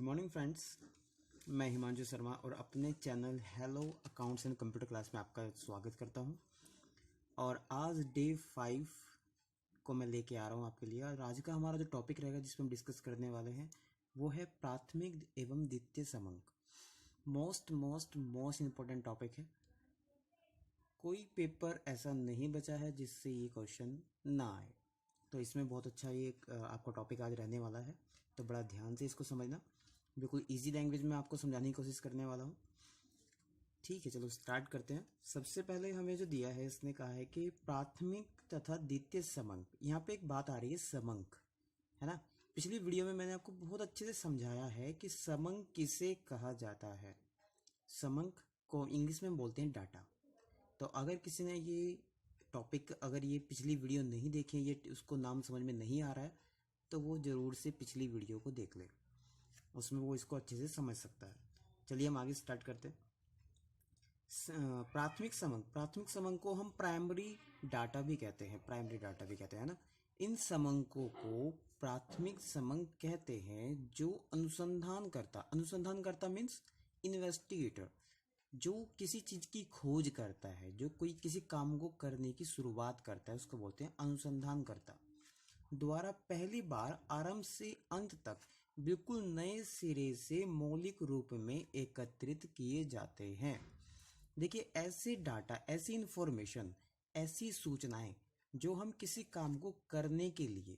Morning friends, मैं हिमांशु शर्मा और अपने channel hello accounts and computer class में आपका स्वागत करता हूं। और आज डे 5 को मैं लेके आ रहा हूं आपके लिए। और आज का हमारा जो टॉपिक रहेगा जिसमें हम डिस्कस करने वाले हैं वो है प्राथमिक एवं द्वितीय समंक। मोस्ट इम्पोर्टेंट टॉपिक है। कोई पेपर ऐसा नहीं बचा है जिससे ये क्वेश्चन ना आए, तो इसमें बहुत अच्छा ये आपका टॉपिक आज रहने वाला है। तो बड़ा ध्यान से इसको समझना, बिल्कुल इजी लैंग्वेज में आपको समझाने की कोशिश करने वाला हूँ। ठीक है, चलो स्टार्ट करते हैं। सबसे पहले हमें जो दिया है, इसने कहा है कि प्राथमिक तथा द्वितीय समंक। यहाँ पे एक बात आ रही है समंक, है ना। पिछली वीडियो में मैंने आपको बहुत अच्छे से समझाया है कि समंक किसे कहा जाता है। समंक को इंग्लिश में बोलते हैं डाटा। तो अगर किसी ने ये टॉपिक, अगर ये पिछली वीडियो नहीं देखी, ये उसको नाम समझ में नहीं आ रहा है, तो वो ज़रूर से पिछली वीडियो को देख ले, उसमें वो इसको अच्छे से समझ सकता है। चलिए हम आगे स्टार्ट करते हैं। प्राथमिक समंक को हम प्राइमरी डाटा भी कहते हैं, ना। इन समंकों को प्राथमिक समंक कहते हैं। जो अनुसंधान करता मीन्स इन्वेस्टिगेटर, जो किसी चीज की खोज करता है, जो कोई किसी काम को करने की शुरुआत करता है, उसको बोलते हैं अनुसंधान करता। द्वारा पहली बार आरंभ से अंत तक बिल्कुल नए सिरे से मौलिक रूप में एकत्रित किए जाते हैं। देखिए, ऐसे डाटा, ऐसी इंफॉर्मेशन, ऐसी सूचनाएं जो हम किसी काम को करने के लिए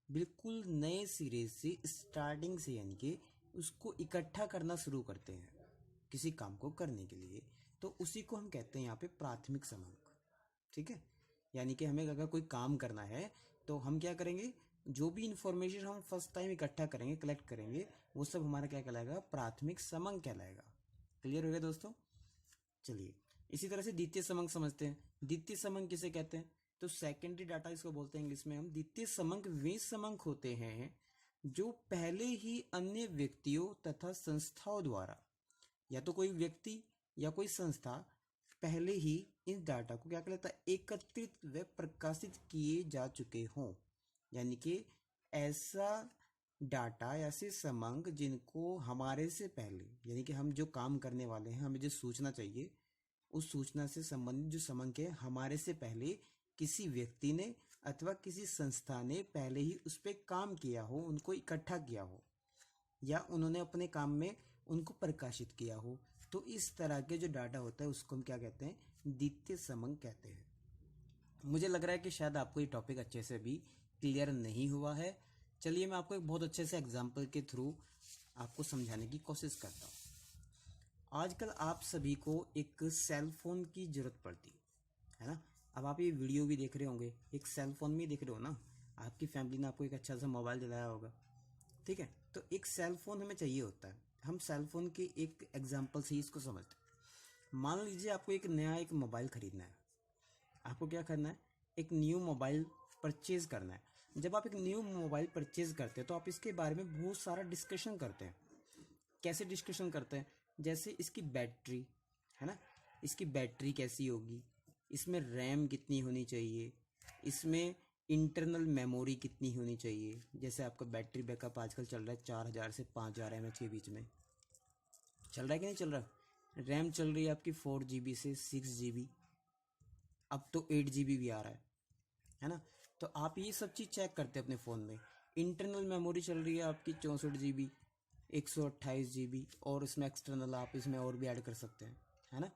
बिल्कुल नए सिरे से, स्टार्टिंग से, यानी कि उसको इकट्ठा करना शुरू करते हैं किसी काम को करने के लिए, तो उसी को हम कहते हैं यहाँ पे प्राथमिक समंक। ठीक है, यानी कि हमें अगर कोई काम करना है तो हम क्या करेंगे, जो भी इंफॉर्मेशन हम फर्स्ट टाइम इकट्ठा करेंगे, कलेक्ट करेंगे, वो सब हमारा क्या कहलाएगा, प्राथमिक समंक कहलाएगा। क्लियर हो गया दोस्तों। चलिए, इसी तरह से द्वितीय समंक समझते हैं। द्वितीय समंक किसे कहते हैं, तो सेकेंडरी डाटा इसको बोलते हैं इंग्लिश में हम। द्वितीय समंक वे समंक होते हैं जो पहले ही अन्य व्यक्तियों तथा संस्थाओं द्वारा, या तो कोई व्यक्ति या कोई संस्था पहले ही इस डाटा को क्या कर लेता है, एकत्रित व प्रकाशित किए जा चुके हों। यानी कि ऐसा डाटा, ऐसे समंक जिनको हमारे से पहले, यानी कि हम जो काम करने वाले हैं, हमें जो सूचना चाहिए, उस सूचना से संबंधित जो समंक है, हमारे से पहले किसी व्यक्ति ने अथवा किसी संस्था ने पहले ही उस पर काम किया हो, उनको इकट्ठा किया हो, या उन्होंने अपने काम में उनको प्रकाशित किया हो। तो इस तरह के जो डाटा होता है उसको हम क्या कहते हैं, द्वितीय समंक कहते हैं। मुझे लग रहा है कि शायद आपको ये टॉपिक अच्छे से भी क्लियर नहीं हुआ है। चलिए मैं आपको एक बहुत अच्छे से एग्जाम्पल के थ्रू आपको समझाने की कोशिश करता हूँ। आजकल आप सभी को एक सेल फोन की जरूरत पड़ती है ना। अब आप ये वीडियो भी देख रहे होंगे, एक सेल फोन में देख रहे हो ना। आपकी फैमिली ने आपको एक अच्छा सा मोबाइल दिलाया होगा, ठीक है। तो एक सेल फोन हमें चाहिए होता है। हम सेल फोन के एक एग्जांपल से ही इसको समझते हैं। मान लीजिए आपको एक नया एक मोबाइल खरीदना है। आपको क्या करना है, एक न्यू मोबाइल परचेज करना है। जब आप एक न्यू मोबाइल परचेज करते हैं तो आप इसके बारे में बहुत सारा डिस्कशन करते हैं। कैसे डिस्कशन करते हैं, जैसे इसकी बैटरी, है ना, इसकी बैटरी कैसी होगी, इसमें रैम कितनी होनी चाहिए, इसमें इंटरनल मेमोरी कितनी होनी चाहिए। जैसे आपका बैटरी बैकअप आजकल चल रहा है 4000 से 5000 mAh के बीच में, चल रहा है कि नहीं चल रहा। रैम चल रही है आपकी 4 GB से 6 GB, अब तो 8 GB भी आ रहा है ना। तो आप ये सब चीज़ चेक करते हैं अपने फ़ोन में। इंटरनल मेमोरी चल रही है आपकी 64 GB, 128 GB, और इसमें एक्सटर्नल आप इसमें और भी ऐड कर सकते हैं, है ना।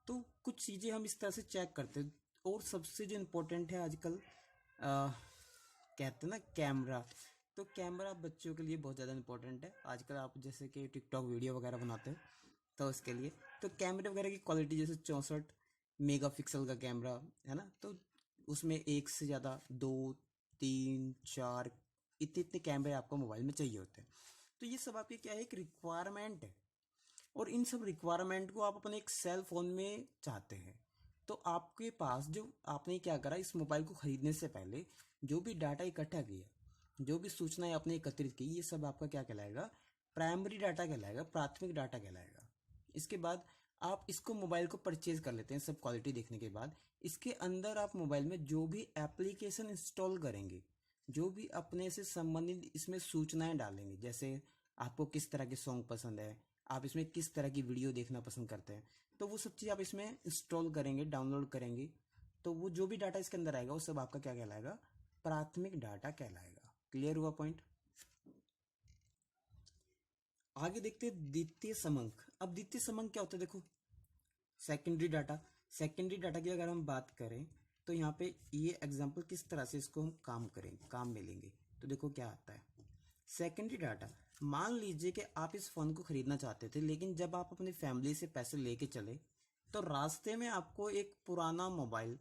तो कुछ चीज़ें हम इस तरह से चेक करते हैं। और सबसे जो इम्पोर्टेंट है आजकल, कहते हैं ना कैमरा। तो कैमरा बच्चों के लिए बहुत ज़्यादा इम्पोर्टेंट है आजकल। आप जैसे कि टिकटॉक वीडियो वगैरह बनाते हैं तो उसके लिए तो कैमरे वगैरह की क्वालिटी, जैसे 64 मेगापिक्सल का कैमरा है ना, तो उसमें एक से ज़्यादा 2, 3, 4 इतने इतने कैमरे आपको मोबाइल में चाहिए होते हैं। तो ये सब आपके क्या है, एक रिक्वायरमेंट है। और इन सब रिक्वायरमेंट को आप अपने एक सेल फोन में चाहते हैं। तो आपके पास जो आपने क्या करा, इस मोबाइल को खरीदने से पहले जो भी डाटा इकट्ठा किया, जो भी सूचनाएं आपने एकत्रित की, ये सब आपका क्या कहलाएगा, प्राइमरी डाटा कहलाएगा, प्राथमिक डाटा कहलाएगा। इसके बाद आप इसको मोबाइल को परचेज कर लेते हैं। सब क्वालिटी देखने के बाद इसके अंदर आप मोबाइल में जो भी एप्लीकेशन इंस्टॉल करेंगे, जो भी अपने से संबंधित इसमें सूचनाएं डालेंगे, जैसे आपको किस तरह के सॉन्ग पसंद है, आप इसमें किस तरह की वीडियो देखना पसंद करते हैं, तो वो सब चीज़ आप इसमें इंस्टॉल करेंगे, डाउनलोड करेंगे, तो वो जो भी डाटा इसके अंदर आएगा वो सब आपका क्या कहलाएगा, प्राथमिक डाटा कहलाएगा। क्लियर हुआ पॉइंट। आगे देखते हैं द्वितीय समंक। अब द्वितीय समंक क्या होता है, देखो सेकेंडरी डाटा। सेकेंडरी डाटा की अगर हम बात करें तो यहाँ पे ये एग्जांपल किस तरह से इसको हम काम करेंगे, काम में लेंगे, तो देखो क्या आता है। सेकेंडरी डाटा, मान लीजिए कि आप इस फोन को खरीदना चाहते थे, लेकिन जब आप अपनी फैमिली से पैसे लेके चले तो रास्ते में आपको एक पुराना मोबाइल,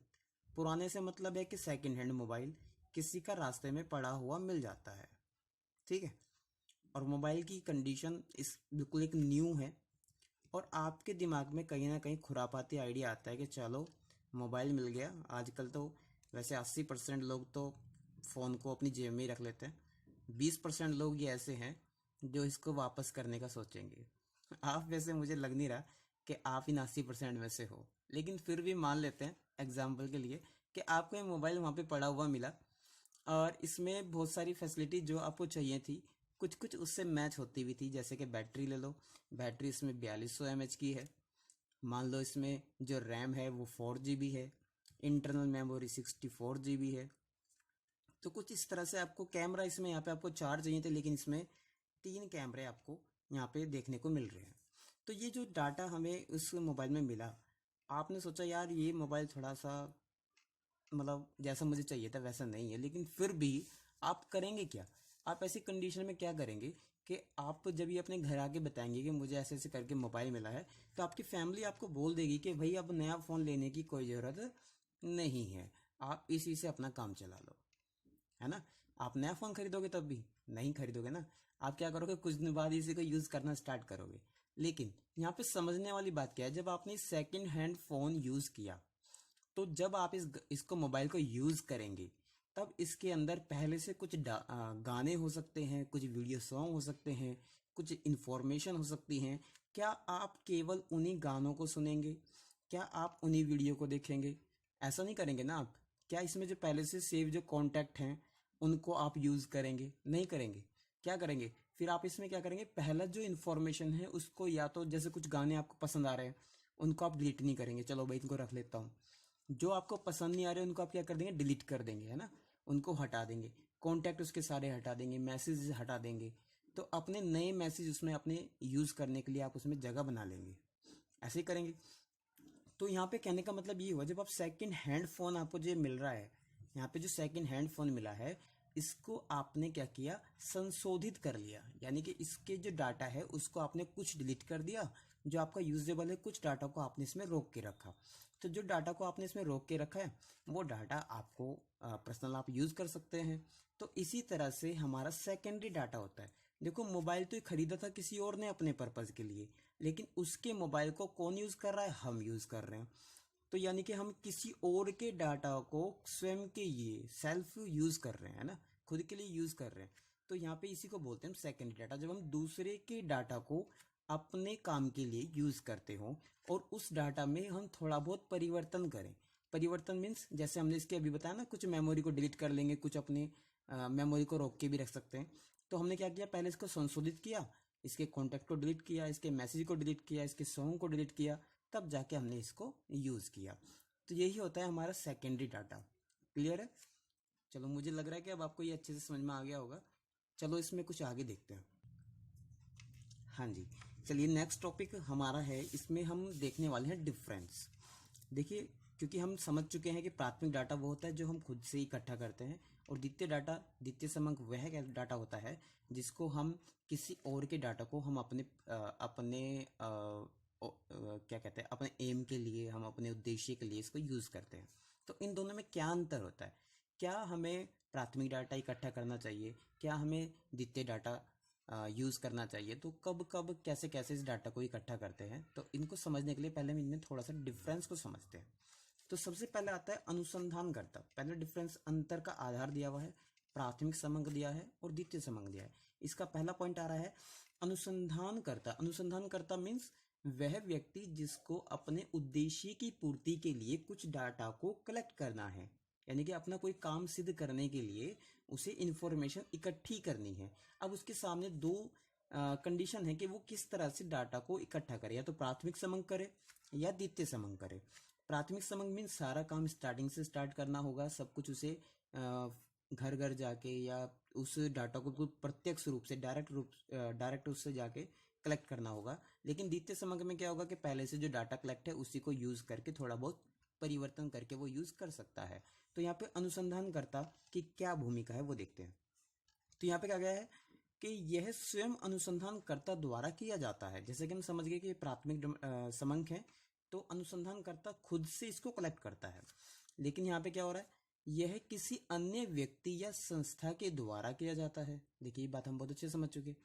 पुराने से मतलब है कि सेकेंड हैंड मोबाइल किसी का रास्ते में पड़ा हुआ मिल जाता है, ठीक है, और मोबाइल की कंडीशन इस बिल्कुल एक न्यू है, और आपके दिमाग में कहीं ना कहीं खुरापाती आइडिया आता है कि चलो मोबाइल मिल गया। आजकल तो वैसे 80% लोग तो फ़ोन को अपनी जेब में ही रख लेते हैं, 20% लोग ये ऐसे हैं जो इसको वापस करने का सोचेंगे। आप वैसे मुझे लग नहीं रहा कि आप इन 80% में से हो, लेकिन फिर भी मान लेते हैं एग्जाम्पल के लिए कि आपको ये मोबाइल वहाँ पे पड़ा हुआ मिला और इसमें बहुत सारी फैसिलिटी जो आपको चाहिए थी कुछ कुछ उससे मैच होती भी थी। जैसे कि बैटरी ले लो, बैटरी इसमें 4200 mAh की है, मान लो इसमें जो रैम है वो 4 GB है, इंटरनल मेमोरी 64 GB है। तो कुछ इस तरह से आपको कैमरा इसमें यहाँ पे आपको 4 चाहिए थे, लेकिन इसमें 3 कैमरे आपको यहाँ पे देखने को मिल रहे हैं। तो ये जो डाटा हमें उस मोबाइल में मिला, आपने सोचा यार ये मोबाइल थोड़ा सा मतलब जैसा मुझे चाहिए था वैसा नहीं है, लेकिन फिर भी आप करेंगे क्या, आप ऐसी कंडीशन में क्या करेंगे कि आप जब ये अपने घर आके बताएंगे कि मुझे ऐसे ऐसे करके मोबाइल मिला है, तो आपकी फैमिली आपको बोल देगी कि भाई अब नया फ़ोन लेने की कोई ज़रूरत नहीं है, आप इसी से अपना काम चला लो, है ना। आप नया फ़ोन खरीदोगे तब भी नहीं खरीदोगे ना, आप क्या करोगे, कुछ दिन बाद इसी को यूज़ करना स्टार्ट करोगे। लेकिन यहाँ पे समझने वाली बात क्या है, जब आपने सेकेंड हैंड फ़ोन यूज़ किया, तो जब आप इसको मोबाइल को यूज़ करेंगे तब इसके अंदर पहले से कुछ गाने हो सकते हैं, कुछ वीडियो सॉन्ग हो सकते हैं, कुछ इन्फॉर्मेशन हो सकती हैं। क्या आप केवल उन्हीं गानों को सुनेंगे, क्या आप उन्हीं वीडियो को देखेंगे, ऐसा नहीं करेंगे ना आप। क्या इसमें जो पहले से सेव जो कॉन्टैक्ट हैं उनको आप यूज़ करेंगे, नहीं करेंगे। क्या करेंगे फिर आप इसमें, क्या करेंगे, पहला जो इन्फॉर्मेशन है उसको, या तो जैसे कुछ गाने आपको पसंद आ रहे हैं उनको आप डिलीट नहीं करेंगे, चलो भाई इनको रख लेता हूँ। जो आपको पसंद नहीं आ रहे उनको आप क्या कर देंगे, डिलीट कर देंगे, है ना, उनको हटा देंगे, कॉन्टैक्ट उसके सारे हटा देंगे, मैसेज हटा देंगे, तो अपने नए मैसेज उसमें अपने यूज़ करने के लिए आप उसमें जगह बना लेंगे, ऐसे ही करेंगे। तो यहाँ पे कहने का मतलब ये हुआ, जब आप सेकंड हैंड फ़ोन आपको जो मिल रहा है, यहाँ पे जो सेकंड हैंड फ़ोन मिला है इसको आपने क्या किया, संशोधित कर लिया, यानी कि इसके जो डाटा है उसको आपने कुछ डिलीट कर दिया, जो आपका यूजेबल है कुछ डाटा को आपने इसमें रोक के रखा। तो जो डाटा को आपने इसमें रोक के रखा है वो डाटा आपको पर्सनल आप यूज़ कर सकते हैं। तो इसी तरह से हमारा सेकेंडरी डाटा होता है। देखो मोबाइल तो खरीदा था किसी और ने अपने पर्पज़ के लिए, लेकिन उसके मोबाइल को कौन यूज़ कर रहा है, हम यूज़ कर रहे हैं। तो यानी कि हम किसी और के डाटा को स्वयं के लिए सेल्फ यूज़ कर रहे हैं ना, खुद के लिए यूज़ कर रहे हैं। तो यहाँ पे इसी को बोलते हैं हम सेकेंडरी डाटा, जब हम दूसरे के डाटा को अपने काम के लिए यूज़ करते हो और उस डाटा में हम थोड़ा बहुत परिवर्तन करें। परिवर्तन मीन्स जैसे हमने इसके अभी बताया ना, कुछ मेमोरी को डिलीट कर लेंगे, कुछ अपने मेमोरी को रोक के भी रख सकते हैं। तो हमने क्या किया, पहले इसको संशोधित किया, इसके कॉन्टैक्ट को डिलीट किया, इसके मैसेज को डिलीट किया, इसके सॉन्ग को डिलीट किया, तब जाके हमने इसको यूज़ किया। तो यही होता है हमारा सेकेंडरी डाटा। क्लियर है। चलो मुझे लग रहा है कि अब आपको ये अच्छे से समझ में आ गया होगा। चलो इसमें कुछ आगे देखते हैं। हाँ जी, चलिए नेक्स्ट टॉपिक हमारा है, इसमें हम देखने वाले हैं डिफरेंस। देखिए, क्योंकि हम समझ चुके हैं कि प्राथमिक डाटा वो होता है जो हम खुद से इकट्ठा करते हैं, और द्वितीय डाटा, द्वितीय समंक वह डाटा होता है जिसको हम किसी और के डाटा को हम क्या कहते हैं, अपने एम के लिए, हम अपने उद्देश्य के लिए इसको यूज़ करते हैं। तो इन दोनों में क्या अंतर होता है, क्या हमें प्राथमिक डाटा इकट्ठा करना चाहिए, क्या हमें द्वितीय डाटा यूज़ करना चाहिए, तो कब कब कैसे कैसे इस डाटा को इकट्ठा करते हैं, तो इनको समझने के लिए पहले हम इनमें थोड़ा सा डिफरेंस को समझते हैं। तो सबसे पहले आता है अनुसंधानकर्ता। पहले डिफरेंस, अंतर का आधार दिया हुआ है, प्राथमिक समंक दिया है और द्वितीय समंक दिया है। इसका पहला पॉइंट आ रहा है अनुसंधानकर्ता। अनुसंधानकर्ता मीन्स वह व्यक्ति जिसको अपने उद्देश्य की पूर्ति के लिए कुछ डाटा को कलेक्ट करना है, यानी कि अपना कोई काम सिद्ध करने के लिए उसे इंफॉर्मेशन इकट्ठी करनी है। अब उसके सामने दो कंडीशन है कि वो किस तरह से डाटा को इकट्ठा करे, या तो प्राथमिक समंक करे या द्वितीय समंक करे। प्राथमिक समंक मीन सारा काम स्टार्टिंग से स्टार्ट करना होगा, सब कुछ उसे घर घर जाके या उस डाटा को प्रत्यक्ष रूप से डायरेक्ट उससे जाके कलेक्ट करना होगा। लेकिन द्वितीय समग्र में क्या होगा कि पहले से जो डाटा कलेक्ट है उसी को यूज करके थोड़ा बहुत परिवर्तन करके वो यूज कर सकता है। तो यहाँ पे अनुसंधानकर्ता की क्या भूमिका है वो देखते हैं। तो यहाँ पे क्या गया है कि यह स्वयं अनुसंधानकर्ता द्वारा किया जाता है। जैसे कि हम समझ गए कि ये प्राथमिक समंक है, तो अनुसंधानकर्ता खुद से इसको कलेक्ट करता है। लेकिन यहाँ पे क्या हो रहा है, यह किसी अन्य व्यक्ति या संस्था के द्वारा किया जाता है। देखिए ये बात हम बहुत अच्छे से समझ चुके।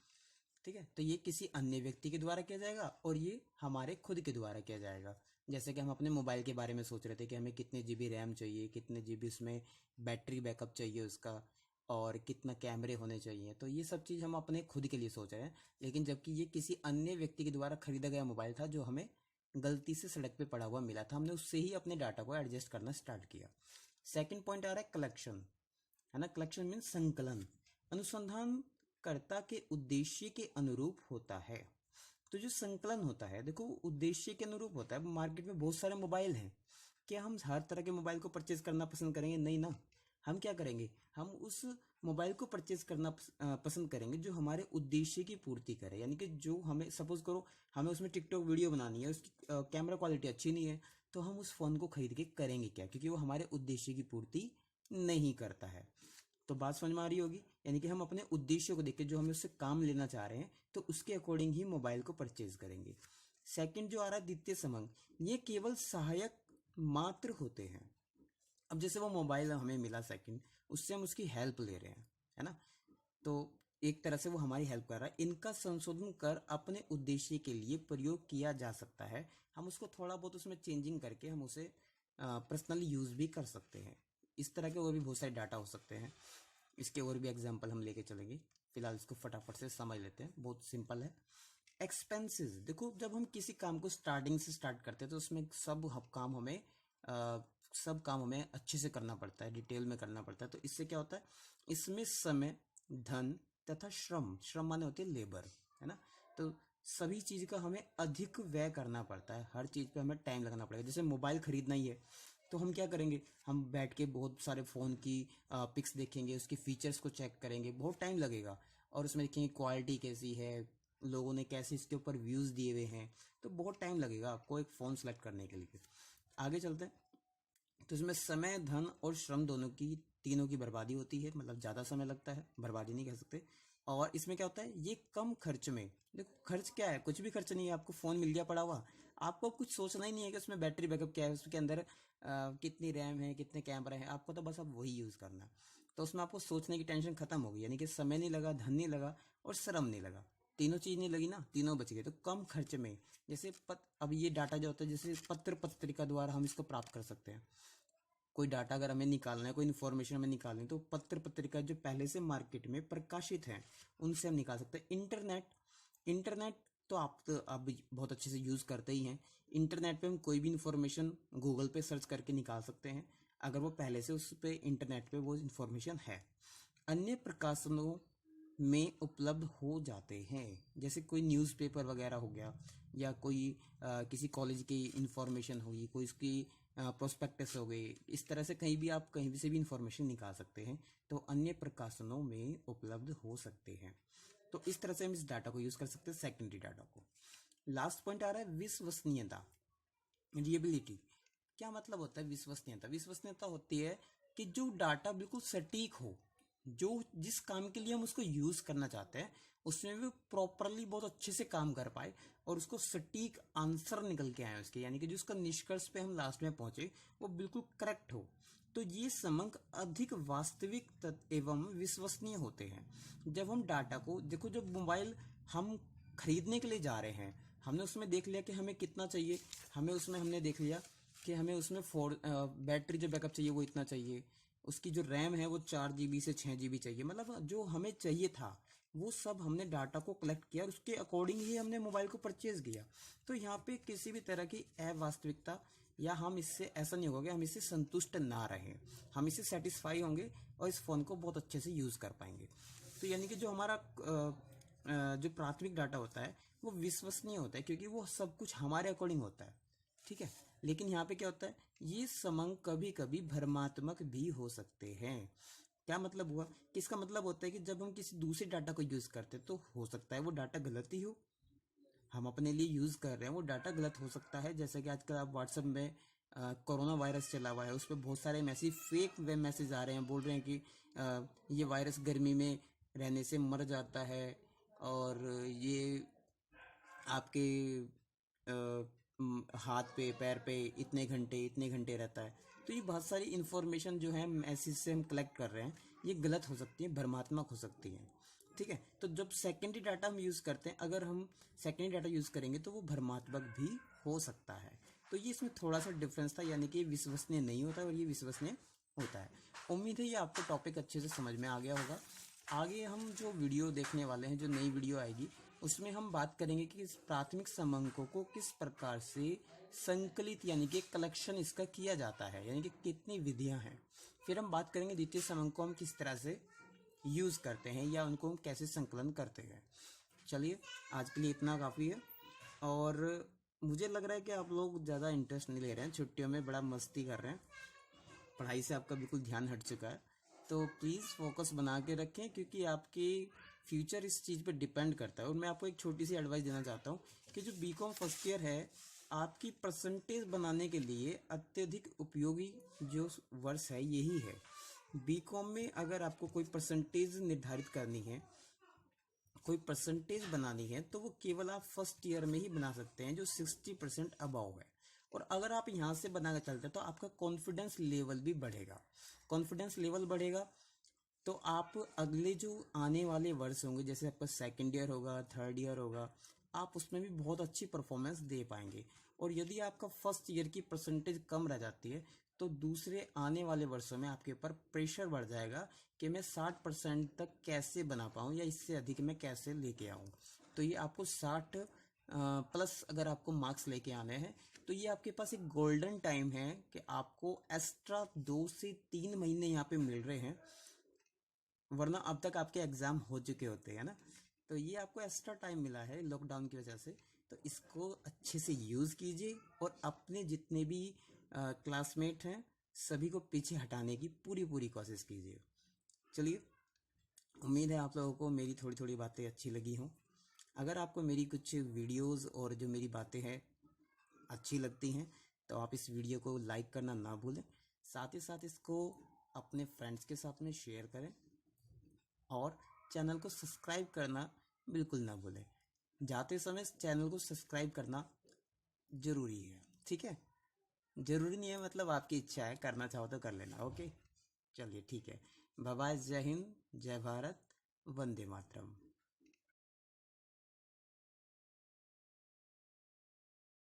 ठीक है, तो ये किसी अन्य व्यक्ति के द्वारा किया जाएगा और ये हमारे खुद के द्वारा किया जाएगा। जैसे कि हम अपने मोबाइल के बारे में सोच रहे थे कि हमें कितने जीबी रैम चाहिए, कितने जीबी उसमें बैटरी बैकअप चाहिए उसका, और कितना कैमरे होने चाहिए। तो ये सब चीज़ हम अपने खुद के लिए सोच रहे हैं, लेकिन जबकि ये किसी अन्य व्यक्ति के द्वारा खरीदा गया मोबाइल था जो हमें गलती से सड़क पे पड़ा हुआ मिला था, हमने उससे ही अपने डाटा को एडजस्ट करना स्टार्ट किया। सेकंड पॉइंट आ रहा है कलेक्शन, है ना। कलेक्शन मीन संकलन, अनुसंधानकर्ता के उद्देश्य के अनुरूप होता है। तो जो संकलन होता है, देखो उद्देश्य के अनुरूप होता है। मार्केट में बहुत सारे मोबाइल हैं, क्या हम हर तरह के मोबाइल को परचेज करना पसंद करेंगे? नहीं ना। हम क्या करेंगे, हम उस मोबाइल को परचेज करना पसंद करेंगे जो हमारे उद्देश्य की पूर्ति करे। यानी कि जो हमें, सपोज करो हमें उसमें टिकटॉक वीडियो बनानी है, उसकी कैमरा क्वालिटी अच्छी नहीं है, तो हम उस फ़ोन को खरीद के करेंगे क्या? क्योंकि वो हमारे उद्देश्य की पूर्ति नहीं करता है। तो बात समझ में आ रही होगी। यानी कि हम अपने उद्देश्य को देख के जो हमें उससे काम लेना चाह रहे हैं तो उसके अकॉर्डिंग ही मोबाइल को परचेज करेंगे। सेकंड जो आ रहा है द्वितीय समंग, ये केवल सहायक मात्र होते हैं। अब जैसे वो मोबाइल हमें मिला सेकंड, उससे हम उसकी हेल्प ले रहे हैं, है ना। तो एक तरह से वो हमारी हेल्प कर रहा है। इनका संशोधन कर अपने उद्देश्य के लिए प्रयोग किया जा सकता है। हम उसको थोड़ा बहुत उसमें चेंजिंग करके हम उसे पर्सनली यूज़ भी कर सकते हैं। इस तरह के और भी बहुत सारे डाटा हो सकते हैं। इसके और भी एग्जाम्पल हम लेके चलेंगे। फिलहाल इसको फटाफट से समझ लेते हैं, बहुत सिंपल है। एक्सपेंसेस, देखो जब हम किसी काम को स्टार्टिंग से स्टार्ट करते हैं तो उसमें सब काम हमें अच्छे से करना पड़ता है, डिटेल में करना पड़ता है। तो इससे क्या होता है, इसमें समय, धन तथा श्रम, श्रम माने होती है लेबर, है ना। तो सभी चीज़ का हमें अधिक व्यय करना पड़ता है, हर चीज़ पे हमें टाइम लगना पड़ेगा। जैसे मोबाइल खरीदना ही है तो हम क्या करेंगे, हम बैठ के बहुत सारे फ़ोन की पिक्स देखेंगे, उसके फीचर्स को चेक करेंगे, बहुत टाइम लगेगा। और उसमें देखेंगे क्वालिटी कैसी है, लोगों ने कैसे इसके ऊपर व्यूज़ दिए हुए हैं, तो बहुत टाइम लगेगा आपको एक फ़ोन सेलेक्ट करने के लिए। आगे चलते हैं। तो इसमें समय, धन और श्रम तीनों की बर्बादी होती है, मतलब ज़्यादा समय लगता है, बर्बादी नहीं कह सकते। और इसमें क्या होता है, ये कम खर्च में, देखो खर्च क्या है, कुछ भी खर्च नहीं है, आपको फ़ोन मिल गया पड़ा हुआ, आपको कुछ सोचना ही नहीं है कि उसमें बैटरी बैकअप क्या है, उसके अंदर कितनी रैम है, कितने कैमरे हैं, आपको तो बस अब वही यूज़ करना है। तो उसमें आपको सोचने की टेंशन खत्म हो गई, यानी कि समय नहीं लगा, धन नहीं लगा और श्रम नहीं लगा, तीनों चीज़ नहीं लगी ना, तीनों बच गए। तो कम खर्च में, जैसे अब ये डाटा जो होता है, जैसे पत्र पत्रिका द्वारा हम इसको प्राप्त कर सकते हैं। कोई डाटा अगर हमें निकालना है, कोई इन्फॉर्मेशन हमें निकालनी है, तो पत्र पत्रिका जो पहले से मार्केट में प्रकाशित हैं उनसे हम निकाल सकते हैं। इंटरनेट तो आप तो अब बहुत अच्छे से यूज़ करते ही हैं। इंटरनेट पे हम कोई भी इन्फॉर्मेशन गूगल पे सर्च करके निकाल सकते हैं, अगर वो पहले से उस पे इंटरनेट पे वो इन्फॉर्मेशन है। अन्य प्रकाशनों में उपलब्ध हो जाते हैं, जैसे कोई न्यूज़पेपर वगैरह हो गया, या कोई किसी कॉलेज की इंफॉर्मेशन होगी, कोई इसकी प्रोस्पेक्टस हो गई, इस तरह से कहीं भी आप कहीं भी से भी इंफॉर्मेशन निकाल सकते हैं। तो अन्य प्रकाशनों में उपलब्ध हो सकते हैं। तो इस तरह से हम इस डाटा को यूज़ कर सकते हैं, सेकेंडरी डाटा को। लास्ट पॉइंट आ रहा है विश्वसनीयता, रिएबिलिटी। क्या मतलब होता है विश्वसनीयता? विश्वसनीयता होती है कि जो डाटा बिल्कुल सटीक हो, जो जिस काम के लिए हम उसको यूज करना चाहते हैं उसमें भी प्रॉपरली बहुत अच्छे से काम कर पाए और उसको सटीक आंसर निकल के आए उसके, यानी कि जो उसका निष्कर्ष पे हम लास्ट में पहुंचे वो बिल्कुल करेक्ट हो। तो ये समंक अधिक वास्तविक एवं विश्वसनीय होते हैं। जब हम डाटा को देखो, जब मोबाइल हम खरीदने के लिए जा रहे हैं, हमने उसमें देख लिया कि हमें कितना चाहिए, हमने देख लिया कि हमें उसमें बैटरी जो बैकअप चाहिए वो इतना चाहिए, उसकी जो रैम है वो 4 GB से 6 GB चाहिए, मतलब जो हमें चाहिए था वो सब हमने डाटा को कलेक्ट किया और उसके अकॉर्डिंग ही हमने मोबाइल को परचेज किया। तो यहाँ पे किसी भी तरह की अवास्तविकता या हम इससे ऐसा नहीं होगा कि हम इससे संतुष्ट ना रहें, हम इससे सेटिस्फाई होंगे और इस फ़ोन को बहुत अच्छे से यूज़ कर पाएंगे। तो यानी कि जो हमारा जो प्राथमिक डाटा होता है वो विश्वसनीय होता है, क्योंकि वो सब कुछ हमारे अकॉर्डिंग होता है, ठीक है। लेकिन यहाँ पे क्या होता है, ये समंक कभी कभी भ्रमात्मक भी हो सकते हैं। क्या मतलब हुआ कि इसका मतलब होता है कि जब हम किसी दूसरे डाटा को यूज़ करते हैं तो हो सकता है वो डाटा गलत ही हो, हम अपने लिए यूज़ कर रहे हैं वो डाटा गलत हो सकता है। जैसे कि आजकल आप व्हाट्सएप में कोरोना वायरस चला हुआ है, उस पर बहुत सारे मैसेज, फेक वेब मैसेज आ रहे हैं, बोल रहे हैं कि ये वायरस गर्मी में रहने से मर जाता है, और ये आपके हाथ पे पैर पे इतने घंटे रहता है। तो ये बहुत सारी इन्फॉर्मेशन जो है मैसेज से हम कलेक्ट कर रहे हैं, ये गलत हो सकती है, भ्रमात्मक हो सकती है, ठीक है। तो जब सेकेंडरी डाटा हम यूज़ करते हैं, अगर हम सेकेंडरी डाटा यूज़ करेंगे तो वो भ्रमात्मक भी हो सकता है। तो ये इसमें थोड़ा सा डिफरेंस था, यानी कि ये विश्वसनीय नहीं होता और ये विश्वसनीय होता है। उम्मीद है ये आपको टॉपिक अच्छे से समझ में आ गया होगा। आगे हम जो वीडियो देखने वाले हैं, जो नई वीडियो आएगी, उसमें हम बात करेंगे कि इस प्राथमिक समंकों को किस प्रकार से संकलित यानी कि कलेक्शन इसका किया जाता है, यानी कि कितनी विधियां हैं। फिर हम बात करेंगे द्वितीय समंक को हम किस तरह से यूज़ करते हैं या उनको हम कैसे संकलन करते हैं। चलिए, आज के लिए इतना काफ़ी है। और मुझे लग रहा है कि आप लोग ज़्यादा इंटरेस्ट नहीं ले रहे हैं, छुट्टियों में बड़ा मस्ती कर रहे हैं, पढ़ाई से आपका बिल्कुल ध्यान हट चुका है। तो प्लीज़ फोकस बना के रखें, क्योंकि आपकी फ्यूचर इस चीज़ पे डिपेंड करता है। और मैं आपको एक छोटी सी एडवाइस देना चाहता हूँ कि जो बीकॉम फर्स्ट ईयर है, आपकी परसेंटेज बनाने के लिए अत्यधिक उपयोगी जो वर्ष है यही है। बीकॉम में अगर आपको कोई परसेंटेज निर्धारित करनी है, कोई परसेंटेज बनानी है, तो वो केवल आप फर्स्ट ईयर में ही बना सकते हैं, जो 60% अबाव है। और अगर आप यहाँ से बना के चलते हैं तो आपका कॉन्फिडेंस लेवल भी बढ़ेगा। कॉन्फिडेंस लेवल बढ़ेगा तो आप अगले जो आने वाले वर्ष होंगे, जैसे आपका सेकेंड ईयर होगा, थर्ड ईयर होगा, आप उसमें भी बहुत अच्छी परफॉर्मेंस दे पाएंगे। और यदि आपका फर्स्ट ईयर की परसेंटेज कम रह जाती है तो दूसरे आने वाले वर्षों में आपके ऊपर प्रेशर बढ़ जाएगा कि मैं 60% तक कैसे बना पाऊँ या इससे अधिक मैं कैसे लेके आऊँ। तो ये आपको 60 प्लस अगर आपको मार्क्स लेके आने हैं तो ये आपके पास एक गोल्डन टाइम है कि आपको एक्स्ट्रा 2 से 3 महीने यहाँ पे मिल रहे हैं, वरना अब तक आपके एग्ज़ाम हो चुके होते हैं ना। तो ये आपको एक्स्ट्रा टाइम मिला है लॉकडाउन की वजह से, तो इसको अच्छे से यूज़ कीजिए और अपने जितने भी क्लासमेट हैं सभी को पीछे हटाने की पूरी पूरी कोशिश कीजिए। चलिए, उम्मीद है आप लोगों को मेरी थोड़ी थोड़ी बातें अच्छी लगी हों। अगर आपको मेरी कुछ वीडियोस और जो मेरी बातें हैं अच्छी लगती हैं तो आप इस वीडियो को लाइक करना ना भूलें, साथ ही साथ इसको अपने फ्रेंड्स के साथ में शेयर करें और चैनल को सब्सक्राइब करना बिल्कुल ना भूलें। जाते समय चैनल को सब्सक्राइब करना ज़रूरी है, ठीक है। ज़रूरी नहीं है मतलब आपकी इच्छा है, करना चाहो तो कर लेना, ओके। चलिए ठीक है, बाय बाय, जय हिंद, जय भारत, वंदे मातरम।